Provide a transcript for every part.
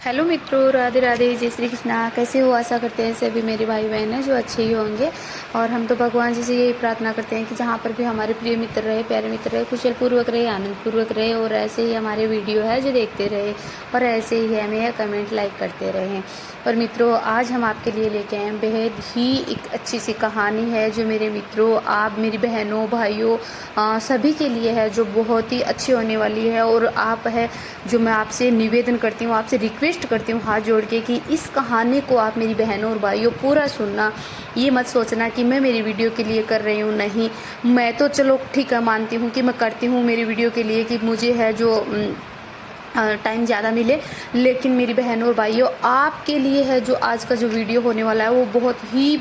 Hello मित्रों, राधे राधे, जय श्री कृष्णा। कैसे हो? आशा करते हैं सभी मेरे भाई बहन हैं जो अच्छे ही होंगे। और हम तो भगवान जी से यही प्रार्थना करते हैं कि जहाँ पर भी हमारे प्रिय मित्र रहे, प्यारे मित्र रहे, कुशल पूर्वक रहे, आनंद पूर्वक रहे, और ऐसे ही हमारे वीडियो है जो देखते रहे, और ऐसे ही हमें कमेंट लाइक करते रहें। और मित्रों, आज हम आपके लिए लेके आए हैं बेहद ही एक अच्छी सी कहानी है जो मेरे मित्रों, आप मेरी बहनों भाइयों सभी के लिए है, जो बहुत ही अच्छी होने वाली है। और आप है जो मैं आपसे निवेदन करती हूँ, आपसे रिक्वेस्ट करती हूँ हाथ जोड़ के कि इस कहानी को आप मेरी बहनों और भाइयों पूरा सुनना। ये मत सोचना कि मैं मेरी वीडियो के लिए कर रही हूँ, नहीं। मैं तो चलो ठीक है, मानती हूँ कि मैं करती हूँ मेरी वीडियो के लिए कि मुझे है जो टाइम ज़्यादा मिले, लेकिन मेरी बहनों और भाइयों आपके लिए है जो आज का जो वीडियो होने वाला है वो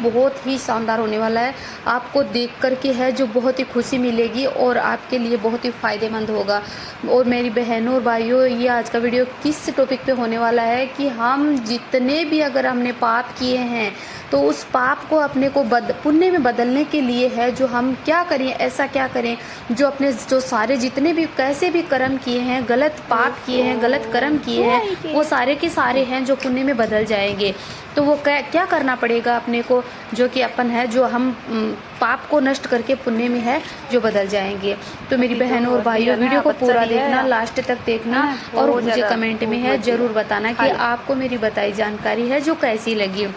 बहुत ही शानदार होने वाला है। आपको देख कर के है जो बहुत ही खुशी मिलेगी और आपके लिए बहुत ही फ़ायदेमंद होगा। और मेरी बहनों और भाइयों, ये आज का वीडियो किस टॉपिक पे होने वाला है कि हम जितने भी अगर हमने पाप किए हैं तो उस पाप को अपने को पुण्य में बदलने के लिए है जो हम क्या करें, ऐसा क्या करें जो अपने जो सारे जितने भी कैसे भी कर्म किए हैं, गलत पाप किए हैं, गलत कर्म किए हैं, वो सारे के सारे हैं जो पुण्य में बदल जाएंगे। तो वो क्या करना पड़ेगा अपने को, जो कि अपन है जो हम पाप को नष्ट करके पुण्य में है जो बदल जाएंगे। तो मेरी बहनों और भाइयों, वीडियो को पूरा देखना, लास्ट तक देखना, और मुझे कमेंट में है ज़रूर बताना कि आपको मेरी बताई जानकारी है जो कैसी लगी।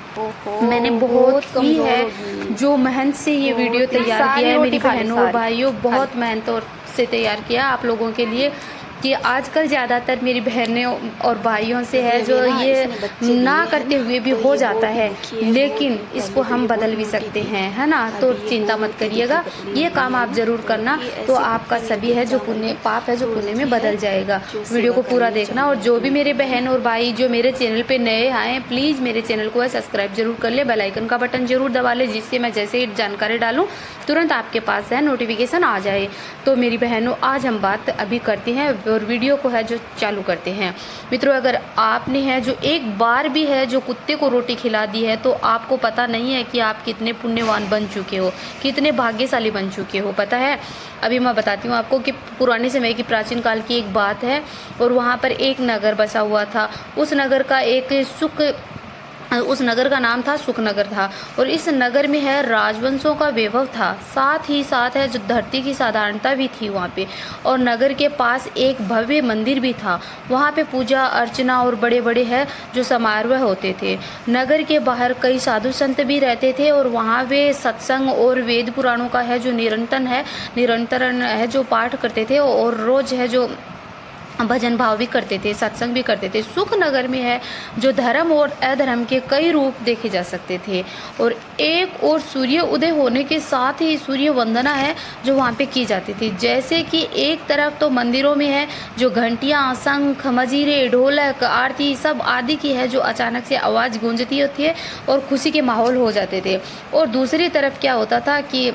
मैंने बहुत ही है जो मेहनत से ये वीडियो तैयार किया है मेरी बहनों और भाइयों, बहुत मेहनत से तैयार किया आप लोगों के लिए। कि आजकल ज़्यादातर मेरी बहनों और भाइयों से है जो ये ना करते हुए भी हो जाता है, लेकिन इसको हम बदल भी सकते हैं, है ना। तो चिंता मत करिएगा, ये काम आप ज़रूर करना, तो आपका सभी है जो पुण्य पाप है जो पुण्य में बदल जाएगा। वीडियो को पूरा देखना। और जो भी मेरे बहन और भाई जो मेरे चैनल पे नए आए, प्लीज़ मेरे चैनल को सब्सक्राइब जरूर कर ले, बेल आइकन का बटन जरूर दबा ले, जिससे मैं जैसे ही जानकारी डालूँ तुरंत आपके पास है नोटिफिकेशन आ जाए। तो मेरी बहनों, आज हम बात अभी करते हैं और वीडियो को है जो चालू करते हैं। मित्रों, अगर आपने है जो एक बार भी है जो कुत्ते को रोटी खिला दी है तो आपको पता नहीं है कि आप कितने पुण्यवान बन चुके हो, कितने भाग्यशाली बन चुके हो, पता है। अभी मैं बताती हूँ आपको कि पुराने समय की प्राचीन काल की एक बात है, और वहाँ पर एक नगर बसा हुआ था। उस नगर का नाम था सुखनगर था। और इस नगर में है राजवंशों का वैभव था, साथ ही साथ है जो धरती की साधारणता भी थी वहाँ पे। और नगर के पास एक भव्य मंदिर भी था, वहाँ पे पूजा अर्चना और बड़े बड़े है जो समारोह होते थे। नगर के बाहर कई साधु संत भी रहते थे, और वहाँ वे सत्संग और वेद पुराणों का है जो निरंतर है जो पाठ करते थे, और रोज है जो भजन भाव भी करते थे, सत्संग भी करते थे। सुख नगर में है जो धर्म और अधर्म के कई रूप देखे जा सकते थे। और एक और सूर्य उदय होने के साथ ही सूर्य वंदना है जो वहाँ पे की जाती थी। जैसे कि एक तरफ तो मंदिरों में है जो घंटियाँ, शंख, मजीरे, ढोलक, आरती सब आदि की है जो अचानक से आवाज़ गूंजती होती है और खुशी के माहौल हो जाते थे। और दूसरी तरफ क्या होता था कि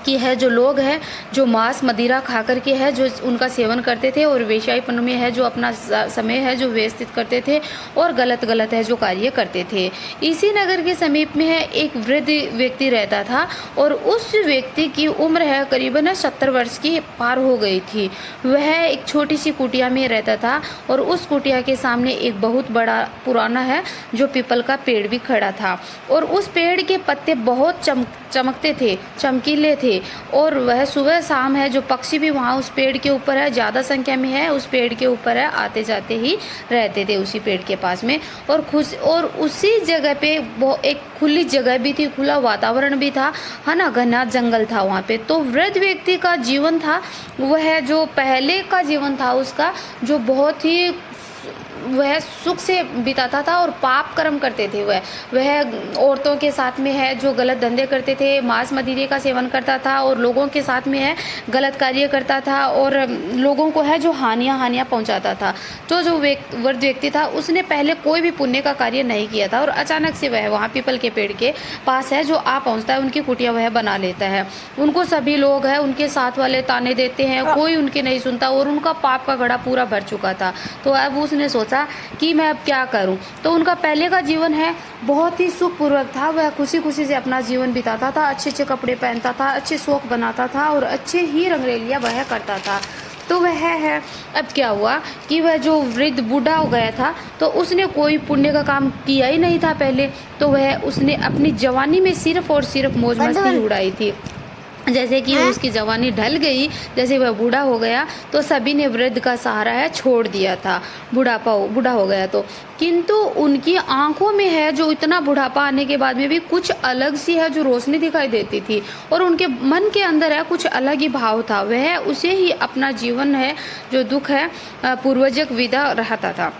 है जो लोग हैं जो मांस मदिरा खा करके है जो उनका सेवन करते थे, और वेश्यापन में है जो अपना समय है जो व्यतीत करते थे, और गलत है जो कार्य करते थे। इसी नगर के समीप में है एक वृद्ध व्यक्ति रहता था, और उस व्यक्ति की उम्र है करीबन 70 वर्ष की पार हो गई थी। वह एक छोटी सी कुटिया में रहता था, और उस कुटिया के सामने एक बहुत बड़ा पुराना है जो पीपल का पेड़ भी खड़ा था, और उस पेड़ के पत्ते बहुत चमकते थे, चमकीले थे। और वह सुबह शाम है जो पक्षी भी वहाँ उस पेड़ के ऊपर है ज़्यादा संख्या में है उस पेड़ के ऊपर है आते जाते ही रहते थे उसी पेड़ के पास में। और उसी जगह पे वो एक खुली जगह भी थी, खुला वातावरण भी था, है ना, घना जंगल था वहाँ पे। तो वृद्ध व्यक्ति का जीवन था वह जो पहले का जीवन था उसका जो बहुत ही वह सुख से बिताता था, और पाप कर्म करते थे। वह औरतों के साथ में है जो गलत धंधे करते थे, मांस मदिरे का सेवन करता था, और लोगों के साथ में है गलत कार्य करता था, और लोगों को है जो हानियाँ पहुंचाता था। तो जो वृद्ध व्यक्ति था उसने पहले कोई भी पुण्य का कार्य नहीं किया था, और अचानक से वह वहाँ पीपल के पेड़ के पास है जो आ पहुँचता है, उनकी कुटिया वह बना लेता है। उनको सभी लोग है उनके साथ वाले ताने देते हैं, कोई उनकी नहीं सुनता, और उनका पाप का घड़ा पूरा भर चुका था। तो अब उसने सोचा कि मैं अब क्या करूं। तो उनका पहले का जीवन है बहुत ही सुखपूर्वक था, वह खुशी खुशी से अपना जीवन बिताता था, अच्छे अच्छे कपड़े पहनता था, अच्छे शौक बनाता था, और अच्छे ही रंगरेलियां वह करता था। तो वह है, अब क्या हुआ कि वह जो वृद्ध बूढ़ा हो गया था, तो उसने कोई पुण्य का काम किया ही नहीं था पहले, तो वह उसने अपनी जवानी में सिर्फ और सिर्फ मौज मस्ती उड़ाई थी। जैसे कि उसकी जवानी ढल गई, जैसे वह बूढ़ा हो गया, तो सभी ने वृद्ध का सहारा है छोड़ दिया था, बूढ़ा हो गया तो। किंतु उनकी आंखों में है जो इतना बुढ़ापा आने के बाद में भी कुछ अलग सी है जो रोशनी दिखाई देती थी, और उनके मन के अंदर है कुछ अलग ही भाव था। वह उसे ही अपना जीवन है जो दुख है पूर्वजक विदा रहता था।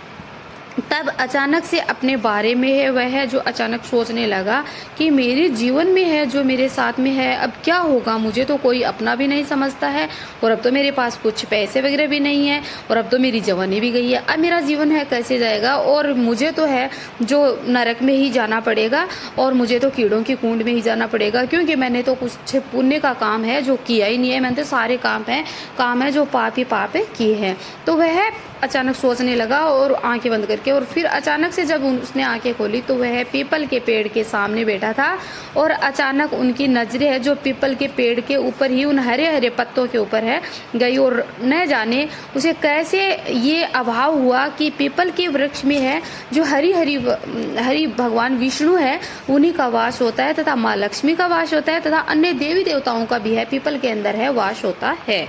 तब अचानक से अपने बारे में है वह जो अचानक सोचने लगा कि मेरे जीवन में है जो मेरे साथ में है, अब क्या होगा, मुझे तो कोई अपना भी नहीं समझता है, और अब तो मेरे पास कुछ पैसे वगैरह भी नहीं है, और अब तो मेरी जवानी भी गई है, अब मेरा जीवन है कैसे जाएगा, और मुझे तो है जो नरक में ही जाना पड़ेगा, और मुझे तो कीड़ों की कूंड में ही जाना पड़ेगा, क्योंकि मैंने तो कुछ पुण्य का काम है जो किया ही नहीं है, मैंने तो सारे काम है जो पाप ही पाप किए हैं। तो वह अचानक सोचने लगा और आंखें बंद करके, और फिर अचानक से जब उसने आंखें खोली तो वह पीपल के पेड़ के सामने बैठा था, और अचानक उनकी नजरें है जो पीपल के पेड़ के ऊपर ही उन हरे हरे पत्तों के ऊपर है गई, और न जाने उसे कैसे ये अभाव हुआ कि पीपल के वृक्ष में है जो हरि भगवान विष्णु है उन्हीं का वास होता है, तथा माँ लक्ष्मी का वास होता है, तथा अन्य देवी देवताओं का भी है पीपल के अंदर है वास होता है।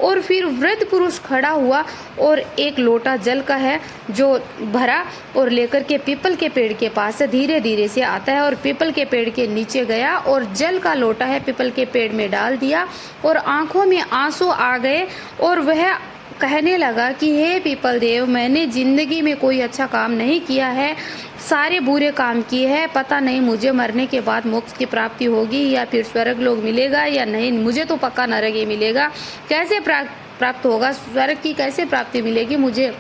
और फिर वृद्ध पुरुष खड़ा हुआ और एक लोटा जल का है जो भरा और लेकर के पीपल के पेड़ के पास से धीरे धीरे से आता है, और पीपल के पेड़ के नीचे गया और जल का लोटा है पीपल के पेड़ में डाल दिया, और आंखों में आंसू आ गए, और वह कहने लगा कि हे पीपल देव, मैंने जिंदगी में कोई अच्छा काम नहीं किया है, सारे बुरे काम किए हैं, पता नहीं मुझे मरने के बाद मोक्ष की प्राप्ति होगी या फिर स्वर्ग लोग मिलेगा या नहीं, मुझे तो पक्का नरक ही मिलेगा, कैसे प्राप्त होगा, स्वर्ग की कैसे प्राप्ति मिलेगी, मुझे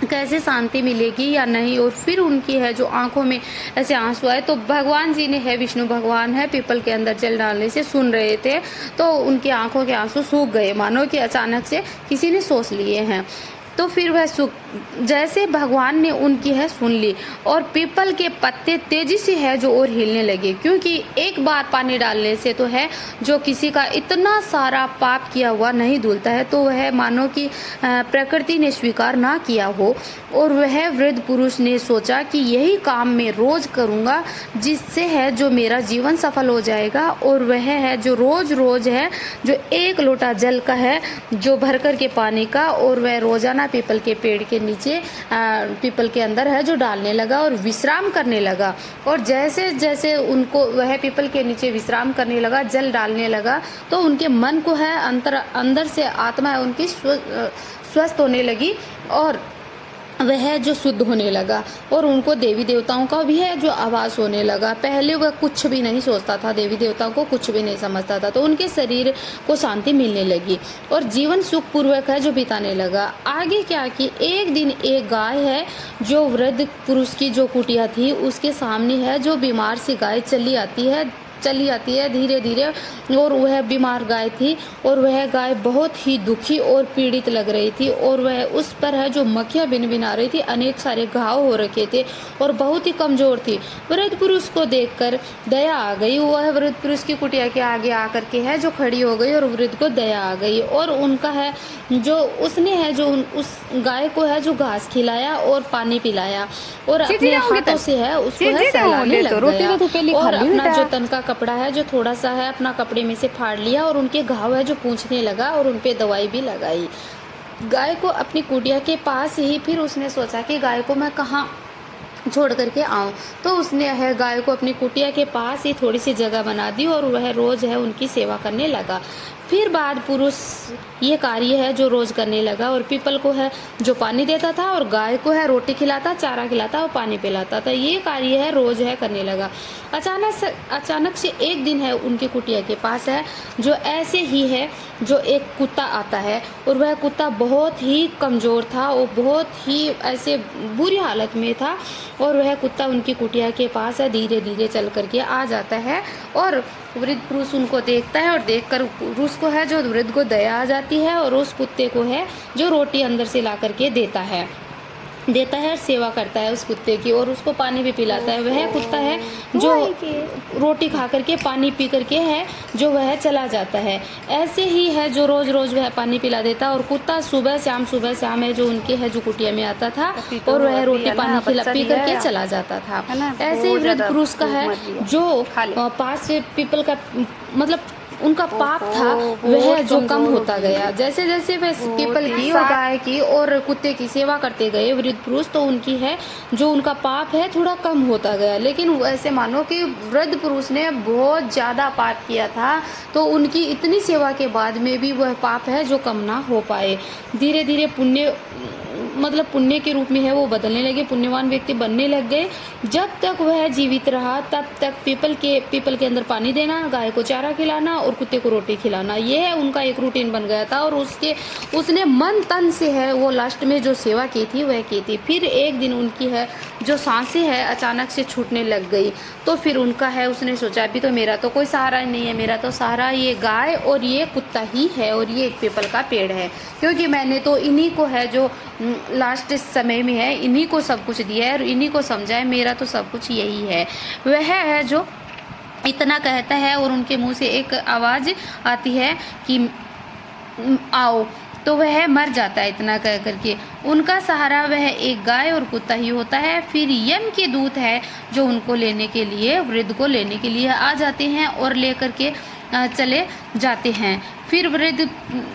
कैसे शांति मिलेगी या नहीं। और फिर उनकी है जो आंखों में ऐसे आंसू आए, तो भगवान जी ने है, विष्णु भगवान है, पीपल के अंदर जल डालने से सुन रहे थे, तो उनकी आंखों के आंसू सूख गए, मानो कि अचानक से किसी ने सोच लिए हैं। तो फिर वह जैसे भगवान ने उनकी है सुन ली, और पीपल के पत्ते तेजी से है जो और हिलने लगे, क्योंकि एक बार पानी डालने से तो है जो किसी का इतना सारा पाप किया हुआ नहीं धुलता है, तो वह मानो कि प्रकृति ने स्वीकार ना किया हो। और वह वृद्ध पुरुष ने सोचा कि यही काम मैं रोज करूँगा, जिससे है जो मेरा जीवन सफल हो जाएगा। और वह है जो रोज रोज है जो एक लोटा जल का है जो भर कर के पानी का, और वह रोजाना पीपल के पेड़ के नीचे पीपल के अंदर है जो डालने लगा और विश्राम करने लगा। और जैसे जैसे उनको वह पीपल के नीचे विश्राम करने लगा, जल डालने लगा, तो उनके मन को है अंदर से आत्मा है उनकी स्वस्थ होने लगी, और वह जो शुद्ध होने लगा, और उनको देवी देवताओं का भी है जो आभास होने लगा। पहले वह कुछ भी नहीं सोचता था, देवी देवताओं को कुछ भी नहीं समझता था, तो उनके शरीर को शांति मिलने लगी और जीवन सुखपूर्वक है जो बिताने लगा। आगे क्या कि एक दिन एक गाय है जो वृद्ध पुरुष की जो कुटिया थी उसके सामने है जो बीमार सी गाय चली आती है धीरे धीरे, और वह बीमार गाय थी, और वह गाय बहुत ही दुखी और पीड़ित लग रही थी, और वह उस पर है जो मक्खियाँ भिनभिना रही थी, अनेक सारे घाव हो रखे थे और बहुत ही कमजोर थी। वृद्ध पुरुष को देखकर दया आ गई, वह वृद्ध पुरुष की कुटिया के आगे आकर के है जो खड़ी हो गई, और वृद्ध को दया आ गई, और उनका है जो उसने है जो उस गाय को है जो घास खिलाया और पानी पिलाया, और अपने हाथों से है उसको है सहलाने लग गया, और अपना जो तन का कपड़ा है जो थोड़ा सा है अपना कपड़े में से फाड़ लिया, और उनके घाव है जो पूंछने लगा, और उन पे दवाई भी लगाई। गाय को अपनी कुटिया के पास ही फिर उसने सोचा कि गाय को मैं कहाँ छोड़ करके आऊँ, तो उसने है गाय को अपनी कुटिया के पास ही थोड़ी सी जगह बना दी, और वह रोज है उनकी सेवा करने लगा। फिर बाद पुरुष ये कार्य है जो रोज करने लगा, और पीपल को है जो पानी देता था, और गाय को है रोटी खिलाता, चारा खिलाता और पानी पिलाता था। ये कार्य है रोज है करने लगा। अचानक से एक दिन है उनकी कुटिया के पास है जो ऐसे ही है जो एक कुत्ता आता है, और वह कुत्ता बहुत ही कमज़ोर था और बहुत ही ऐसे बुरी हालत में था, और वह कुत्ता उनकी कुटिया के पास है धीरे धीरे चल करके आ जाता है, और वृद्ध पुरुष उनको देखता है, और देखकर पुरुष को है जो वृद्ध को दया आ जाती है, और उस कुत्ते को है जो रोटी अंदर से ला करके देता है। देता है और सेवा करता है उस कुत्ते की, और उसको पानी भी पिलाता है। वह कुत्ता है जो रोटी खा करके पानी पी करके है जो वह चला जाता है। ऐसे ही है जो रोज रोज वह पानी पिला देता है, और कुत्ता सुबह शाम है जो उनके है जो कुटिया में आता था और वह रोटी पानी पी करके चला जाता था। ऐसे ही वृद्ध पुरुष का है जो पास से पीपल का मतलब उनका पाप था वह जो कम होता गया। जैसे जैसे वह पीपल की और गाय की और कुत्ते की सेवा करते गए वृद्ध पुरुष, तो उनकी है जो उनका पाप है थोड़ा कम होता गया। लेकिन ऐसे मानो कि वृद्ध पुरुष ने बहुत ज़्यादा पाप किया था, तो उनकी इतनी सेवा के बाद में भी वह पाप है जो कम ना हो पाए। धीरे धीरे पुण्य के रूप में है वो बदलने लगे, पुण्यवान व्यक्ति बनने लग गए। जब तक वह जीवित रहा तब तक पीपल के अंदर पानी देना, गाय को चारा खिलाना और कुत्ते को रोटी खिलाना, ये है उनका एक रूटीन बन गया था। और उसने मन तन से है वो लास्ट में जो सेवा की थी वह की थी। फिर एक दिन उनकी है जो सांसें है अचानक से छूटने लग गई, तो फिर उनका है उसने सोचा अभी तो मेरा तो कोई सहारा नहीं है, मेरा तो सहारा ये गाय और ये कुत्ता ही है और ये एक पीपल का पेड़ है, क्योंकि मैंने तो इन्हीं को है जो लास्ट समय में है इन्हीं को सब कुछ दिया है और इन्हीं को समझा है, मेरा तो सब कुछ यही है। वह है जो इतना कहता है और उनके मुंह से एक आवाज़ आती है कि आओ, तो वह मर जाता है। इतना कह करके उनका सहारा वह एक गाय और कुत्ता ही होता है। फिर यम के दूत है जो उनको लेने के लिए वृद्ध को लेने के लिए आ जाते हैं और लेकर के चले जाते हैं। फिर वृद्ध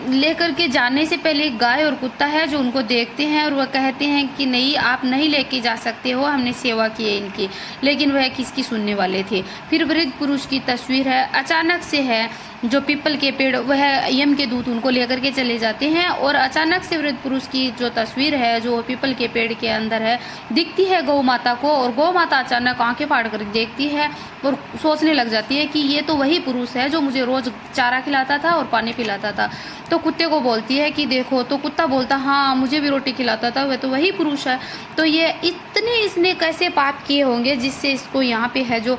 लेकर के जाने से पहले गाय और कुत्ता है जो उनको देखते हैं और वह कहते हैं कि नहीं आप नहीं लेके जा सकते हो, हमने सेवा की है इनकी, लेकिन वह किसकी सुनने वाले थे। फिर वृद्ध पुरुष की तस्वीर है, अचानक से है जो पीपल के पेड़ वह यम के दूत उनको लेकर के चले जाते हैं और अचानक से वृद्ध पुरुष की जो तस्वीर है जो पीपल के पेड़ के अंदर है दिखती है गौ माता को, और गौ माता अचानक आंखें फाड़ कर देखती है और सोचने लग जाती है कि ये तो वही पुरुष है जो मुझे रोज चारा खिलाता था और पानी पिलाता था। तो कुत्ते को बोलती है कि देखो, तो कुत्ता बोलता हाँ मुझे भी रोटी खिलाता था, वह तो वही पुरुष है। तो ये इसने कैसे पाप किए होंगे जिससे इसको यहाँ पे है जो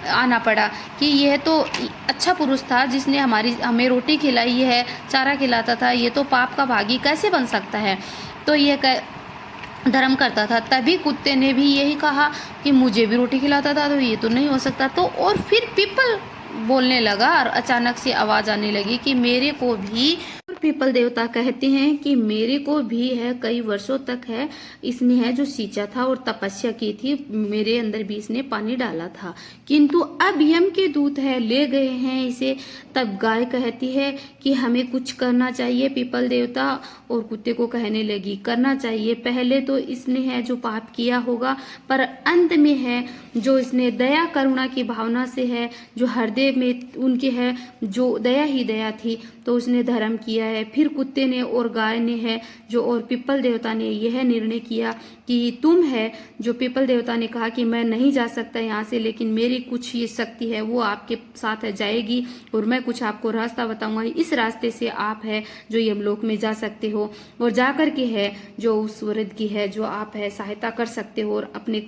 आना पड़ा कि यह तो अच्छा पुरुष था जिसने हमें रोटी खिलाई है, चारा खिलाता था, ये तो पाप का भागी कैसे बन सकता है। तो ये धर्म करता था। तभी कुत्ते ने भी यही कहा कि मुझे भी रोटी खिलाता था, तो ये तो नहीं हो सकता। तो और फिर पीपल बोलने लगा और अचानक से आवाज आने लगी कि मेरे को भी, पीपल देवता कहते हैं कि मेरे को भी है कई वर्षों तक है इसने है जो सींचा था और तपस्या की थी, मेरे अंदर भी इसने पानी डाला था, किंतु अब यम के दूत है ले गए हैं इसे। तब गाय कहती है कि हमें कुछ करना चाहिए पीपल देवता, और कुत्ते को कहने लगी करना चाहिए, पहले तो इसने है जो पाप किया होगा, पर अंत में है जो इसने दया करुणा की भावना से है जो हृदय में उनके है जो दया ही दया थी, तो उसने धर्म किया है। फिर कुत्ते ने और गाय ने है जो और पीपल देवता ने यह निर्णय किया कि तुम है जो पीपल देवता ने कहा कि मैं नहीं जा सकता यहाँ से, लेकिन मेरी कुछ ये शक्ति है वो आपके साथ है जाएगी और मैं कुछ आपको रास्ता बताऊंगा, इस रास्ते से आप है जो यमलोक में जा सकते हो और जाकर के है जो उस वृद्ध की है जो आप है सहायता कर सकते हो और अपने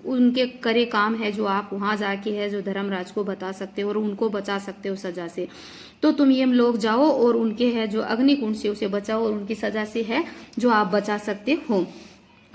उनके करे काम है जो आप वहां जाके है जो धर्मराज को बता सकते हो और उनको बचा सकते हो सजा से। तो तुम ये लोग जाओ और उनके है जो अग्निकुंड से उसे बचाओ और उनकी सजा से है जो आप बचा सकते हो।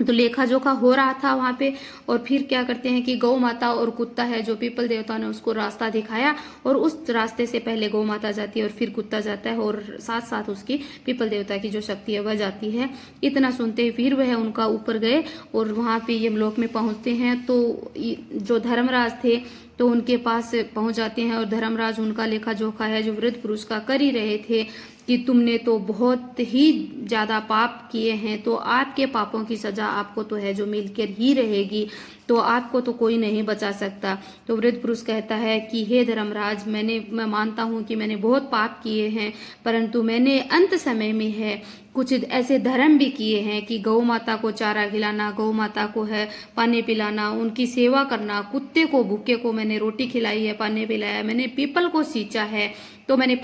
तो लेखा जोखा हो रहा था वहां पे। और फिर क्या करते हैं कि गौ माता और कुत्ता है जो पीपल देवता ने उसको रास्ता दिखाया और उस रास्ते से पहले गौ माता जाती है और फिर कुत्ता जाता है और साथ साथ उसकी पीपल देवता की जो शक्ति है वह जाती है। इतना सुनते ही फिर वह उनका ऊपर गए और वहां पे यमलोक में पहुंचते हैं। तो जो धर्मराज थे तो उनके पास पहुंच जाते हैं और धर्मराज उनका लेखा जोखा है जो वृद्ध पुरुष का कर ही रहे थे कि तुमने तो बहुत ही ज्यादा पाप किए हैं, तो आपके पापों की सजा आपको तो है जो मिलकर ही रहेगी, तो आपको तो कोई नहीं बचा सकता। तो वृद्ध पुरुष कहता है कि हे धर्मराज, मैं मानता हूं कि मैंने बहुत पाप किए हैं, परंतु मैंने अंत समय में है कुछ ऐसे धर्म भी किए हैं कि गौ माता को चारा खिलाना, गौ माता को है पानी पिलाना, उनकी सेवा करना, कुत्ते को भूखे को मैंने रोटी खिलाई है, पानी पिलाया, मैंने पीपल को सींचा है, तो मैंने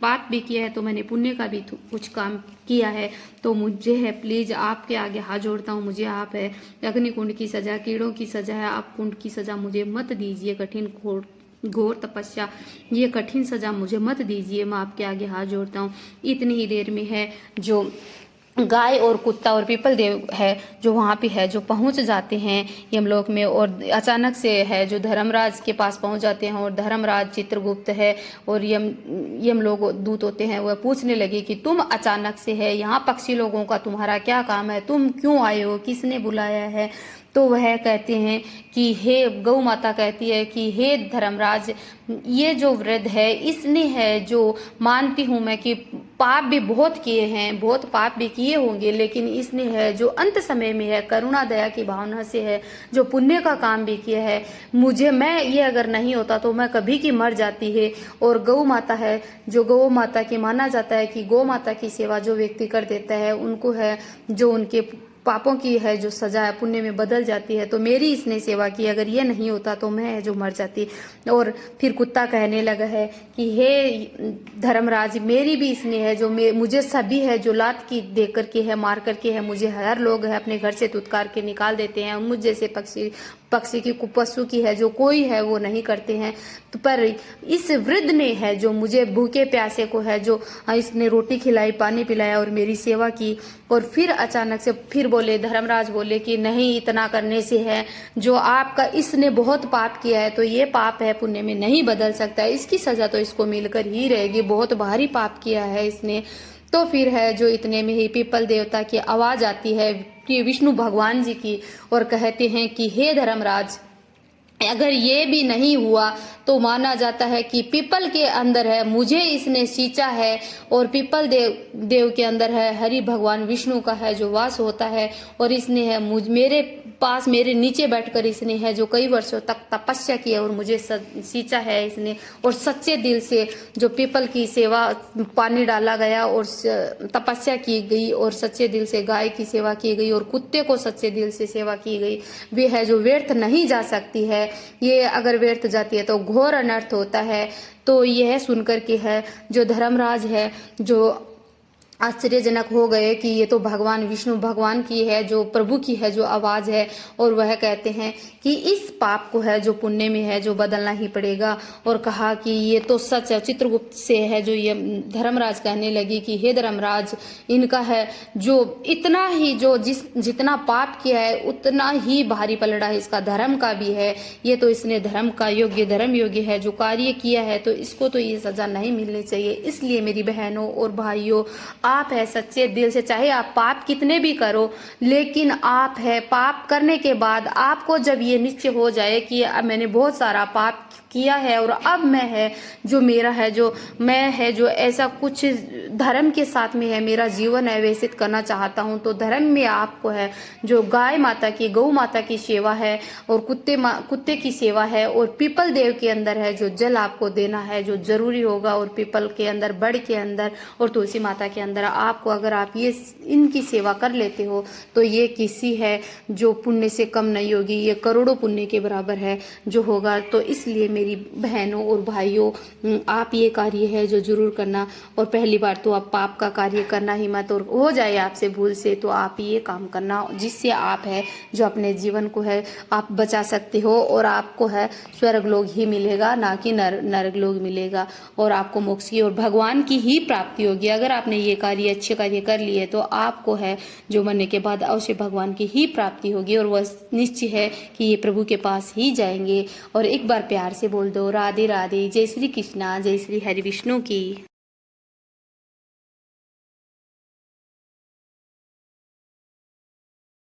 पाप भी किया है, तो मैंने पुण्य का भी कुछ काम किया है। तो मुझे है प्लीज आपके आगे हाथ जोड़ता हूँ, मुझे आप है अग्निकुंड की सजा, कीड़ों की सजा है, आप कुंड की सजा मुझे मत दीजिए, कठिन घोर तपस्या ये कठिन सजा मुझे मत दीजिए, मैं आपके आगे हाथ जोड़ता हूँ। इतनी ही देर में है जो गाय और कुत्ता और पीपल देव है जो वहाँ पे है, जो पहुँच जाते हैं यमलोक में, और अचानक से है जो धर्मराज के पास पहुँच जाते हैं। और धर्मराज चित्रगुप्त है और यमलोक दूत होते हैं, वह पूछने लगे कि तुम अचानक से है यहाँ, पक्षी लोगों का तुम्हारा क्या काम है, तुम क्यों आए हो, किसने बुलाया है। तो वह कहते हैं कि हे गौ माता कहती है कि हे धर्मराज, ये जो वृद्ध है इसने है जो मानती हूँ मैं कि पाप भी बहुत किए हैं, बहुत पाप भी किए होंगे, लेकिन इसने है जो अंत समय में है करुणा दया की भावना से है जो पुण्य का काम भी किया है। मुझे मैं ये अगर नहीं होता तो मैं कभी की मर जाती है। और गौ माता है जो गौ माता की माना जाता है कि गौ माता की सेवा जो व्यक्ति कर देता है उनको है जो उनके पापों की है जो सजा है पुण्य में बदल जाती है। तो मेरी इसने सेवा की, अगर ये नहीं होता तो मैं है जो मर जाती। और फिर कुत्ता कहने लगा है कि हे धर्मराज, मेरी भी इसने है जो मुझे सभी है जो लात की दे करके है, मार करके है, मुझे हर लोग है अपने घर से तुतकार के निकाल देते हैं। मुझ जैसे पक्षी की पशु की है जो कोई है वो नहीं करते हैं। तो पर इस वृद्ध ने है जो मुझे भूखे प्यासे को है जो इसने रोटी खिलाई, पानी पिलाया और मेरी सेवा की। और फिर अचानक से फिर बोले, धर्मराज बोले कि नहीं, इतना करने से है जो आपका इसने बहुत पाप किया है तो ये पाप है पुण्य में नहीं बदल सकता है, इसकी सजा तो इसको मिलकर ही रहेगी, बहुत भारी पाप किया है इसने। तो फिर है जो इतने में ही पीपल देवता की आवाज आती है कि विष्णु भगवान जी की, और कहते हैं कि हे धर्मराज, अगर ये भी नहीं हुआ तो माना जाता है कि पीपल के अंदर है मुझे इसने सींचा है, और पीपल देव के अंदर है हरि भगवान विष्णु का है जो वास होता है। और इसने है मेरे पास मेरे नीचे बैठकर इसने है जो कई वर्षों तक तपस्या की है और मुझे सींचा है इसने। और सच्चे दिल से जो पीपल की सेवा पानी डाला गया और तपस्या की गई, और सच्चे दिल से गाय की सेवा की गई और कुत्ते को सच्चे दिल से सेवा की गई, वे है जो व्यर्थ नहीं जा सकती है। ये अगर व्यर्थ जाती है तो घोर अनर्थ होता है। तो यह सुनकर के है जो धर्मराज है जो आश्चर्यजनक हो गए कि ये तो भगवान विष्णु भगवान की है जो प्रभु की है जो आवाज है। और वह कहते हैं कि इस पाप को है जो पुण्य में है जो बदलना ही पड़ेगा। और कहा कि ये तो सच है। चित्रगुप्त से है जो ये धर्मराज कहने लगी कि हे धर्मराज, इनका है जो इतना ही जो जितना पाप किया है उतना ही भारी पलड़ा है इसका धर्म का भी है। ये तो इसने धर्म योग्य है जो कार्य किया है, तो इसको तो ये सजा नहीं मिलनी चाहिए। इसलिए मेरी बहनों और भाइयों, आप है सच्चे दिल से, चाहे आप पाप कितने भी करो, लेकिन आप है पाप करने के बाद आपको जब ये निश्चय हो जाए कि अब मैंने बहुत सारा पाप किया है और अब मैं है जो मेरा है जो मैं है जो ऐसा कुछ धर्म के साथ में है मेरा जीवन है व्यतीत करना चाहता हूँ, तो धर्म में आपको है जो गाय माता की गौ माता की सेवा है और कुत्ते की सेवा है, और पीपल देव के अंदर है जो जल आपको देना है जो जरूरी होगा, और पीपल के अंदर बड़ के अंदर और तुलसी माता के अंदर आपको अगर आप ये इनकी सेवा कर लेते हो तो ये किसी है जो पुण्य से कम नहीं होगी, ये करोड़ों पुण्य के बराबर है जो होगा। तो इसलिए मेरी बहनों और भाइयों, आप ये कार्य है जो जरूर करना। और पहली बार तो आप पाप का कार्य करना ही मत, और हो जाए आपसे भूल से तो आप ये काम करना जिससे आप है जो अपने जीवन को है आप बचा सकते हो, और आपको है स्वर्ग लोग ही मिलेगा ना कि नरक लोग मिलेगा, और आपको मोक्ष की और भगवान की ही प्राप्ति होगी। अगर आपने ये कार्य अच्छे कार्य कर लिए तो आपको है जो मरने के बाद अवश्य भगवान की ही प्राप्ति होगी, और वह निश्चय है कि ये प्रभु के पास ही जाएंगे। और एक बार प्यार से बोल दो राधे राधे, जय श्री कृष्णा, जय श्री हरि विष्णु की।